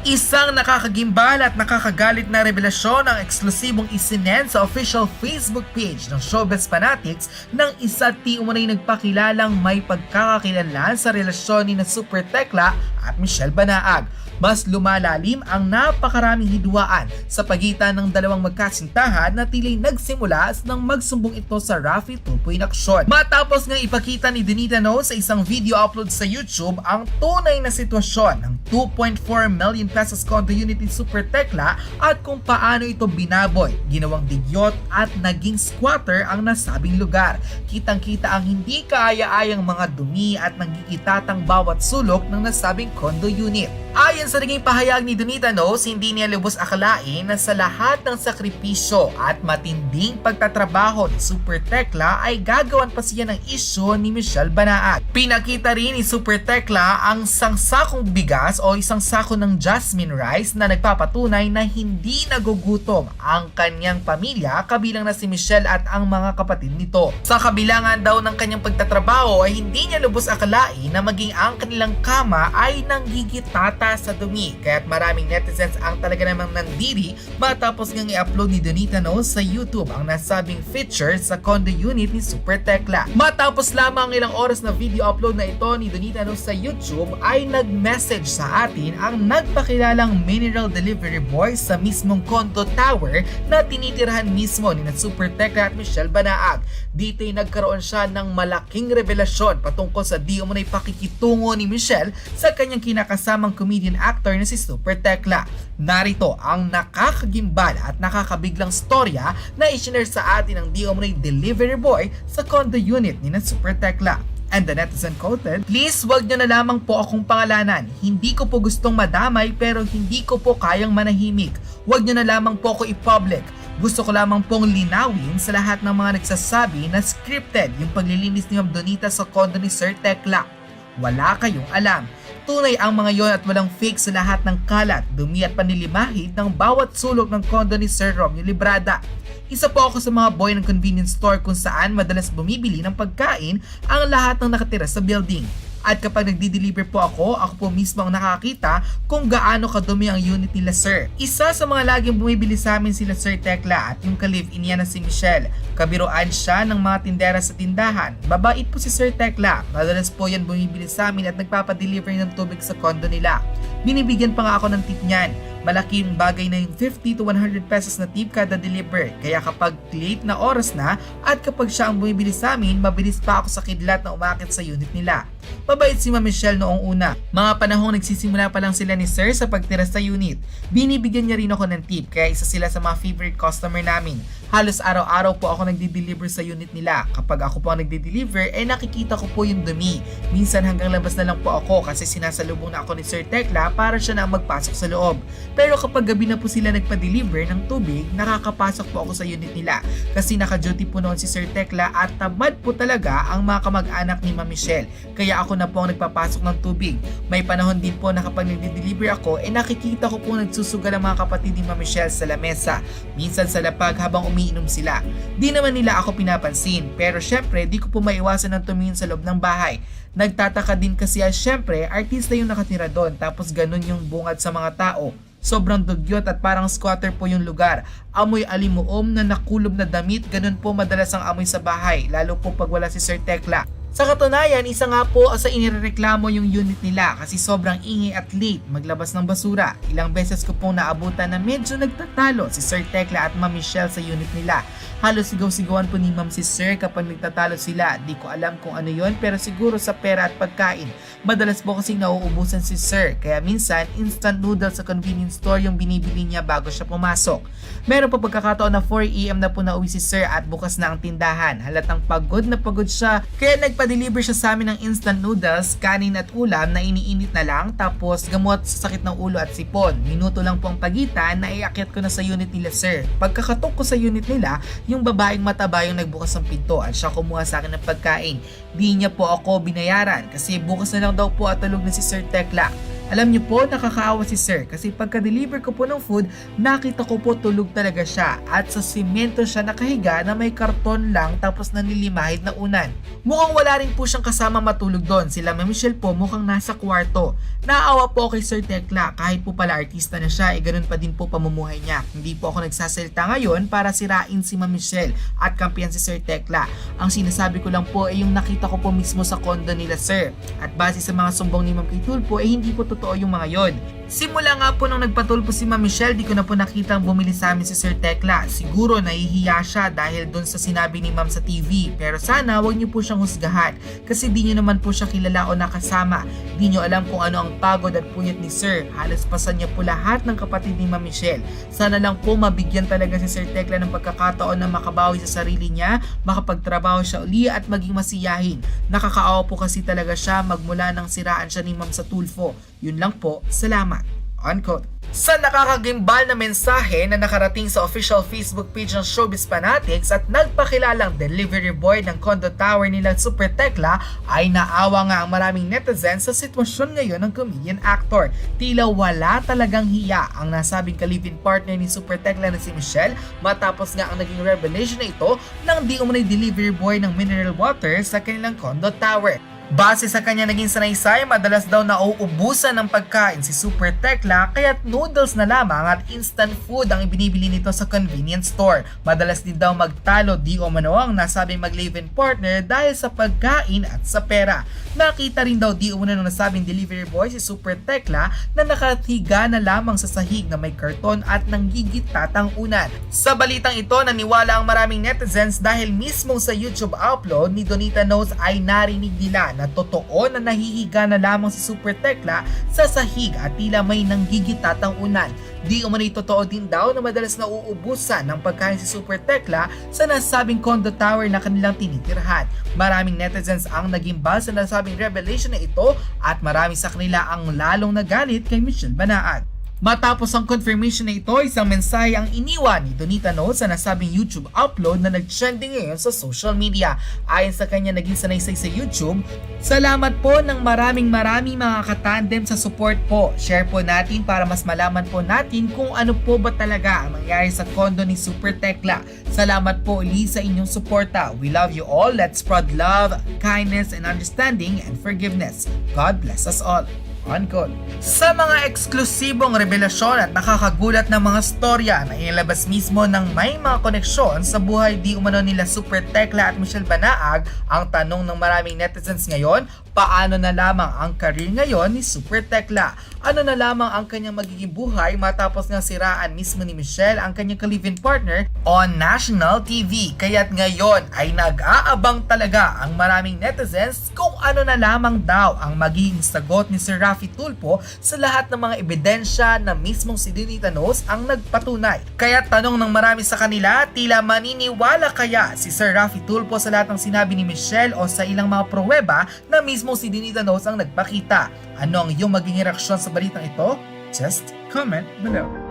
Isang nakakagimbal at nakakagalit na revelasyon ang eksklusibong isinen sa official Facebook page ng Showbiz Fanatics ng isa di umunay nagpakilalang may pagkakakilanlan sa relasyon ni na Super Tekla at Michelle Banaag. Mas lumalalim ang napakaraming hidwaan sa pagitan ng dalawang magkasintahan na tila nagsimula nang magsumbong ito sa Raffy Tulfo in aksyon. Matapos nga ipakita ni Donita No sa isang video upload sa YouTube ang tunay na sitwasyon ng 2.4 million pesos condo unit ni Super Tekla at kung paano ito binaboy, ginawang digyot at naging squatter ang nasabing lugar. Kitang-kita ang hindi kaaya-ayang mga dumi at nanggigitatang bawat sulok ng nasabing condo unit. Ayon sa naging pahayag ni Donita No, hindi niya lubos akalain na sa lahat ng sakripisyo at matinding pagtatrabaho ni Super Tekla ay gagawan pa siya ng isyu ni Michelle Banaag. Pinakita rin ni Super Tekla ang isang sakong bigas o isang sako ng jasmine rice na nagpapatunay na hindi nagugutom ang kanyang pamilya kabilang na si Michelle at ang mga kapatid nito. Sa kabilangan daw ng kanyang pagtatrabaho ay hindi niya lubos akalain na maging ang kanilang kama ay nanggigitata sa dumi, kaya't maraming netizens ang talaga namang nandiri matapos ngang i-upload ni Donita No sa YouTube ang nasabing feature sa condo unit ni Super Tekla. Matapos lamang ilang oras na video upload na ito ni Donita No sa YouTube ay nag-message sa atin ang nagpakilalang mineral delivery boy sa mismong condo tower na tinitirahan mismo ni na Super Tekla at Michelle Banaag. Dito ay nagkaroon siya ng malaking revelasyon patungkol sa di umunay pakikitungo ni Michelle sa kanyang kinakasamang comedian actor na si Super Tekla. Narito ang nakakagimbal at nakakabiglang storya na isinare sa atin ng di umunay delivery boy sa condo unit ni na Super Tekla. And the netizen quoted, "Please wag nyo na lamang po akong pangalanan. Hindi ko po gustong madamay pero hindi ko po kayang manahimik. Wag nyo na lamang po ako i-public. Gusto ko lamang pong linawin sa lahat ng mga nagsasabi na scripted yung paglilinis ni Ma'am Donita sa condo ni Sir Tekla. Wala kayong alam. Tunay ang mga yon at walang fake sa lahat ng kalat, dumi at panilimahid ng bawat sulok ng condo ni Sir Romeo Librada. Isa po ako sa mga boy ng convenience store kung saan madalas bumibili ng pagkain ang lahat ng nakatira sa building. At kapag nagdi-deliver po ako po mismo ang nakakita kung gaano kadumi ang unit nila Sir. Isa sa mga laging bumibili sa amin sila Sir Tekla at yung ka-live-in niya na si Michelle. Kabiruan siya ng mga tindera sa tindahan. Babait po si Sir Tekla. Madalas po yan bumibili sa amin at nagpapadeliver ng tubig sa condo nila. Binibigyan pa nga ako ng tip niyan. Malaking bagay na yung 50 to 100 pesos na tip kada deliver. Kaya kapag late na oras na at kapag siya ang bumibili sa amin, mabilis pa ako sa kidlat na umakit sa unit nila. Mabait si Ma'am Michelle noong una. Mga panahong nagsisimula pa lang sila ni Sir sa pagtira sa unit. Binibigyan niya rin ako ng tip kaya isa sila sa mga favorite customer namin. Halos araw-araw po ako nagdi-deliver sa unit nila. Kapag ako po ang nagdi-deliver, nakikita ko po yung dumi. Minsan hanggang labas na lang po ako kasi sinasalubong na ako ni Sir Tekla para siya na magpasok sa loob. Pero kapag gabi na po sila nagpa-deliver ng tubig, nakakapasok po ako sa unit nila. Kasi naka-duty po noon si Sir Tekla at tamad po talaga ang mga kamag-anak ni Ma'am Michelle. Kaya ako na po ang nagpapasok ng tubig. May panahon din po na kapag nagdi-deliver ako, nakikita ko po nagsusugal ang mga kapatid ni Ma'am Michelle sa lamesa. Minsan sa lapag habang umiinom sila. Di naman nila ako pinapansin, pero syempre di ko po maiwasan ng tumingin sa loob ng bahay. Nagtataka din kasi syempre artista yung nakatira doon tapos ganun yung bungad sa mga tao. Sobrang dugyot at parang squatter po yung lugar. Amoy alimuom na nakulob na damit, ganun po madalas ang amoy sa bahay, lalo po pag wala si Sir Tekla. Sa katunayan, isa nga po sa inireklamo yung unit nila kasi sobrang ingay at late maglabas ng basura. Ilang beses ko pong naabutan na medyo nagtatalo si Sir Tekla at Ma'am Michelle sa unit nila. Halos sigaw-sigawan po ni Ma'am si Sir kapag nagtatalo sila. Di ko alam kung ano yon pero siguro sa pera at pagkain. Madalas po kasing nauubusan si Sir kaya minsan instant noodles sa convenience store yung binibili niya bago siya pumasok. Meron pa pagkakataon na 4 AM na po nauwi si Sir at bukas na ang tindahan. Halatang pagod na pagod siya kaya nagpa-deliver siya sa amin ng instant noodles, kanin at ulam na iniinit na lang tapos gamot sa sakit ng ulo at sipon. Minuto lang po ang pagitan na iakyat ko na sa unit nila Sir. Pagkakatok ko sa unit nila, yung babaeng mataba yung nagbukas ng pinto at siya kumuha sa akin ng pagkain. Di niya po ako binayaran kasi bukas na lang daw po at tulog na si Sir Tekla. Alam niyo po, nakakaawa si sir kasi pagka-deliver ko po ng food, nakita ko po tulog talaga siya at sa simento siya nakahiga na may karton lang tapos nanilimahid na unan. Mukhang wala rin po siyang kasama matulog doon. Sila Ma'am Michelle po mukhang nasa kwarto. Naawa po kay Sir Tekla kahit po pala artista na siya, ganun pa din po pamumuhay niya. Hindi po ako nagsasalita ngayon para sirain si Ma'am Michelle at kampiyan si Sir Tekla. Ang sinasabi ko lang po ay yung nakita ko po mismo sa condo nila sir. At base sa mga sumbong ni Ma'am Kay Tulfo ay hindi po totoo yung mga yon. Simula nga po nung nagpatulpo si Ma'am Michelle, di ko na po nakitang bumili sa amin si Sir Tekla. Siguro nahihiya siya dahil doon sa sinabi ni Ma'am sa TV. Pero sana wag niyo po siyang husgahan kasi di niyo naman po siya kilala o nakasama. Di niyo alam kung ano ang pagod at puyat ni Sir. Halos pasan niya po lahat ng kapatid ni Ma'am Michelle. Sana lang po mabigyan talaga si Sir Tekla ng pagkakataon na makabawi sa sarili niya, makapagtrabaho siya uli at maging masiyahin. Nakakaawa po kasi talaga siya magmula nang siraan siya ni Ma'am sa Tulfo. Yun lang po, salamat. Unquote. Sa nakakagimbal na mensahe na nakarating sa official Facebook page ng Showbiz Fanatics at nagpakilalang delivery boy ng condo tower nila Super Tekla ay naawa nga ang maraming netizens sa sitwasyon ngayon ng comedian actor. Tila wala talagang hiya ang nasabing ka-live-in partner ni Super Tekla na si Michelle matapos nga ang naging revelation na ito nang di umano'y delivery boy ng mineral water sa kanilang condo tower. Base sa kanya naging sanaysay, madalas daw nauubusan ng pagkain si Super Tekla kaya't noodles na lamang at instant food ang ibinibili nito sa convenience store. Madalas din daw magtalo di umano ang nasabing mag-live-in partner dahil sa pagkain at sa pera. Nakita rin daw di umano ng nasabing delivery boy si Super Tekla na nakatiga na lamang sa sahig na may karton at nanggigit tatangunan. Sa balitang ito, naniwala ang maraming netizens dahil mismo sa YouTube upload ni Donita Knows ay narinig nila na totoo na nahihiga na lamang si Super Tekla sa sahig at tila may nanggigitatang unan. Di umano'y totoo din daw na madalas nauubusan ng pagkain si Super Tekla sa nasabing condo tower na kanilang tinitirhan. Maraming netizens ang nagimbal sa nasabing revelation na ito at marami sa kanila ang lalong nagalit kay Michelle Banaag. Matapos ang confirmation na ito, isang mensahe ang iniwan ni Donita Knows sa nasabing YouTube upload na nag-trending ngayon sa social media. Ayon sa kanya naging sanaysay sa YouTube, "Salamat po ng maraming mga katandem sa support po. Share po natin para mas malaman po natin kung ano po ba talaga ang nangyari sa condo ni Super Tekla. Salamat po uli sa inyong suporta. We love you all. Let's spread love, kindness, and understanding and forgiveness. God bless us all." Unquote. Sa mga eksklusibong revelasyon at nakakagulat na mga storya na inilabas mismo ng may mga koneksyon sa buhay di umano nila Super Tekla at Michelle Banaag, ang tanong ng maraming netizens ngayon, paano na lamang ang career ngayon ni Super Tekla? Ano na lamang ang kanyang magiging buhay matapos nga siraan mismo ni Michelle ang kanyang ka-live-in partner on national TV? Kaya't ngayon ay nag-aabang talaga ang maraming netizens kung ano na lamang daw ang magiging sagot ni Sir Raffy Tulfo sa lahat ng mga ebidensya na mismong si Donita Knows ang nagpatunay. Kaya tanong ng marami sa kanila, tila maniniwala kaya si Sir Raffy Tulfo sa lahat ng sinabi ni Michelle o sa ilang mga pruweba na mismong si Donita Knows ang nagpakita? Ano ang iyong magiging reaksyon sa balitang ito? Just comment below.